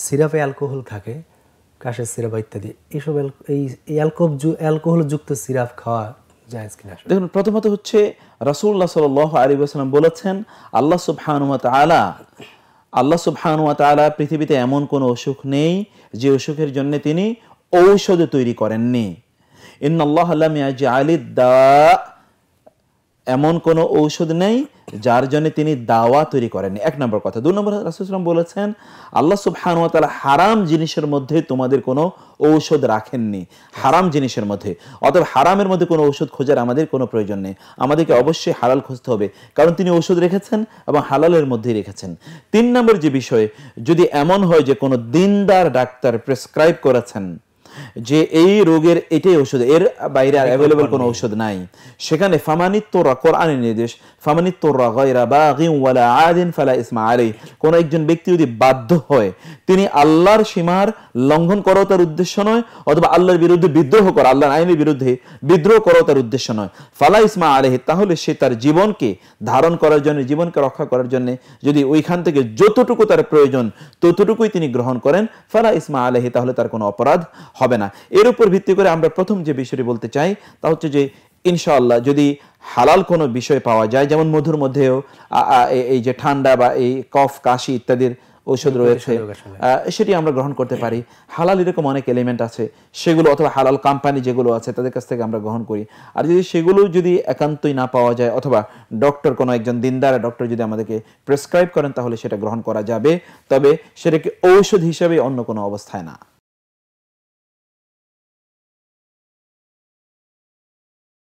সিরাপে alcohol থাকে, কাশের syrup ইত্যাদি, এইসব এই অ্যালকোহল যুক্ত সিরাপ খাওয়া জায়েজ কিনা? দেখুন, প্রথমত হচ্ছে রাসূলুল্লাহ সাল্লাল্লাহু আলাইহি ওয়াসাল্লাম বলেছেন, আল্লাহ সুবহানাহু ওয়া তাআলা পৃথিবীতে এমন কোনো অসুখ নেই যে অসুখের জন্য তিনি ঔষধ তৈরি করেননি। ইন্নাল্লাহা লাম ইয়াজআলিদ দাওয়া, এমন কোনো ঔষধ নেই যার জন্য তিনি দাওয়া তৈরি করেননি, এক নম্বর কথা। দুই নম্বর, রাসূল সাল্লাল্লাহু আলাইহি ওয়াসাল্লাম বলেছেন, আল্লাহ সুবহানাহু ওয়া তাআলা হারাম জিনিসের মধ্যে তোমাদের কোনো ঔষধ রাখেননি, হারাম জিনিসের মধ্যে। অতএব হারামের মধ্যে কোনো ঔষধ খোঁজার আমাদের কোনো প্রয়োজন নেই, আমাদেরকে অবশ্যই হালাল খুঁজতে হবে, কারণ তিনি ঔষধ রেখেছেন এবং হালালের মধ্যেই রেখেছেন। তিন নম্বর যে বিষয়, যদি এমন হয় যে কোনো দিনদার ডাক্তার প্রেসক্রাইব করেছেন যে এই রোগের এটাই ওষুধ, এর বাইরে আর অ্যাভেলেবল কোনো ঔষধ নাই, সেখানে ফামানিত্তরা, কোরআনের নির্দেশ, ফামানিত্তরা গায়রা বাগিন ওয়ালা আদিন ফালা ইসমা আলাইহি, কোন একজন ব্যক্তি যদি বাধ্য হয়, তিনি আল্লাহর সীমার লঙ্ঘন করো তার উদ্দেশ্য নয়, অথবা আল্লাহর বিরুদ্ধে বিদ্রোহ করো, আল্লাহর আইনের বিরুদ্ধে বিদ্রোহ করো তার উদ্দেশ্য নয়, ফালা ইসমা আলাইহি, তাহলে সে তার জীবনকে ধারণ করার জন্য, জীবনকে রক্ষা করার জন্য যদি ওইখান থেকে যতটুকু তার প্রয়োজন ততটুকুই তিনি গ্রহণ করেন, ফালা ইসমা আলাইহি, তাহলে তার কোনো অপরাধ হবে না। এর উপর ভিত্তি করে আমরা প্রথম যে বিষয়টি বলতে চাই তা হচ্ছে যে ইনশাআল্লাহ যদি হালাল কোনো বিষয় পাওয়া যায়, যেমন মধুর মধ্যেও এই যে ঠান্ডা বা এই কফ কাশি ইত্যাদির ঔষধ রয়েছে, সেটি আমরা গ্রহণ করতে পারি। হালাল এরকম অনেক এলিমেন্ট আছে, সেগুলো অথবা হালাল কোম্পানি যেগুলো আছে তাদের কাছ থেকে আমরা গ্রহণ করি। আর যদি সেগুলো যদি একান্তই না পাওয়া যায়, অথবা ডক্টর, কোনো একজন দিনদার ডক্টর যদি আমাদেরকে প্রেসক্রাইব করেন, তাহলে সেটা গ্রহণ করা যাবে, তবে সেটাকে ঔষধ হিসেবে অন্য কোনো অবস্থায় না।